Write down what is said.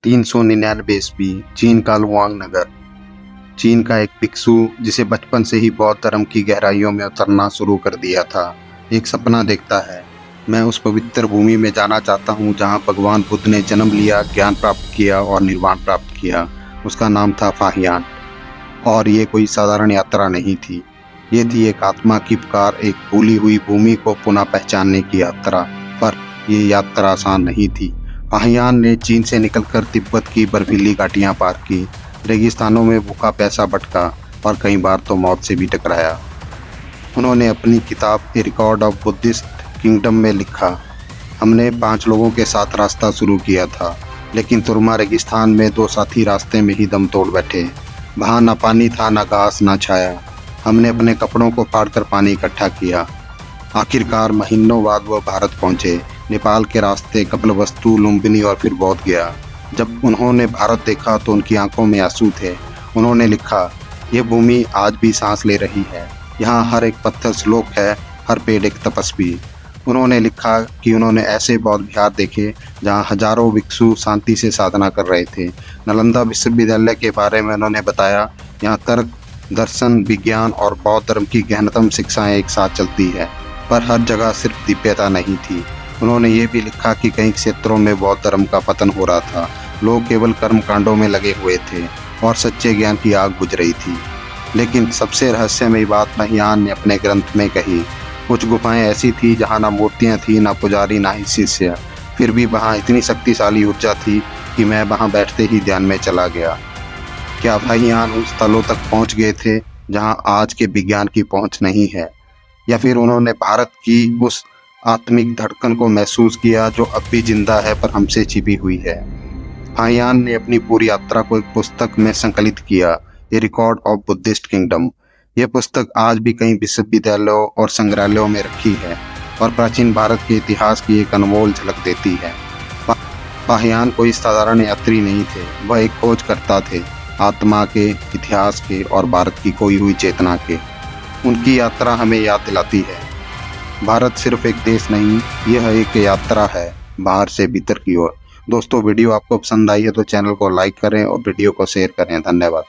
399 ईस्वी चीन का लुआंग नगर। चीन का एक भिक्षु जिसे बचपन से ही बौद्ध धर्म की गहराइयों में उतरना शुरू कर दिया था, एक सपना देखता है। मैं उस पवित्र भूमि में जाना चाहता हूँ जहाँ भगवान बुद्ध ने जन्म लिया, ज्ञान प्राप्त किया और निर्वाण प्राप्त किया। उसका नाम था फाहियान। और ये कोई साधारण यात्रा नहीं थी, ये थी एक आत्मा की पुकार, एक भूली हुई भूमि को पुनः पहचानने की यात्रा। पर ये यात्रा आसान नहीं थी। फाहियान ने चीन से निकलकर तिब्बत की बर्फीली घाटियाँ पार की, रेगिस्तानों में भूखा प्यासा भटका और कई बार तो मौत से भी टकराया। उन्होंने अपनी किताब ए रिकॉर्ड ऑफ बुद्धिस्ट किंगडम में लिखा, हमने 5 लोगों के साथ रास्ता शुरू किया था, लेकिन तुरमा रेगिस्तान में 2 साथी रास्ते में ही दम तोड़ बैठे। वहाँ न पानी था, न घास, न छाया। हमने अपने कपड़ों को फाड़कर पानी इकट्ठा किया। आखिरकार महीनों बाद वह भारत पहुँचे, नेपाल के रास्ते कपिलवस्तु, लुम्बिनी और फिर बौद्ध गया। जब उन्होंने भारत देखा तो उनकी आंखों में आंसू थे। उन्होंने लिखा, यह भूमि आज भी सांस ले रही है, यहाँ हर एक पत्थर श्लोक है, हर पेड़ एक तपस्वी। उन्होंने लिखा कि उन्होंने ऐसे बौद्ध विहार देखे जहाँ हजारों भिक्षु शांति से साधना कर रहे थे। नालंदा विश्वविद्यालय के बारे में उन्होंने बताया, यहाँ तर्क, दर्शन, विज्ञान और बौद्ध धर्म की गहनतम शिक्षाएं एक साथ चलती है। पर हर जगह सिर्फ दिव्यता नहीं थी। उन्होंने ये भी लिखा कि कई क्षेत्रों में बौद्ध धर्म का पतन हो रहा था, लोग केवल कर्म कांडों में लगे हुए थे और सच्चे ज्ञान की आग बुझ रही थी। लेकिन सबसे रहस्यमयी बात फाहियान ने अपने ग्रंथ में कही, कुछ गुफाएं ऐसी थी जहाँ ना मूर्तियाँ थी, ना पुजारी, ना ही शिष्य, फिर भी वहाँ इतनी शक्तिशाली ऊर्जा थी कि मैं वहाँ बैठते ही ध्यान में चला गया। क्या फाहियान उन स्थलों तक पहुँच गए थे जहाँ आज के विज्ञान की पहुँच नहीं है, या फिर उन्होंने भारत की उस आत्मिक धड़कन को महसूस किया जो अब भी जिंदा है पर हमसे छिपी हुई है। फाहियान ने अपनी पूरी यात्रा को एक पुस्तक में संकलित किया, ए रिकॉर्ड ऑफ बुद्धिस्ट किंगडम। यह पुस्तक आज भी कई विश्वविद्यालयों और संग्रहालयों में रखी है और प्राचीन भारत के इतिहास की एक अनमोल झलक देती है। फाहियान कोई साधारण यात्री नहीं थे, वह एक खोजकर्ता थे, आत्मा के, इतिहास के और भारत की खोई हुई चेतना के। उनकी यात्रा हमें याद दिलाती है, भारत सिर्फ एक देश नहीं, यह एक यात्रा है बाहर से भीतर की ओर। दोस्तों, वीडियो आपको पसंद आई है तो चैनल को लाइक करें और वीडियो को शेयर करें। धन्यवाद।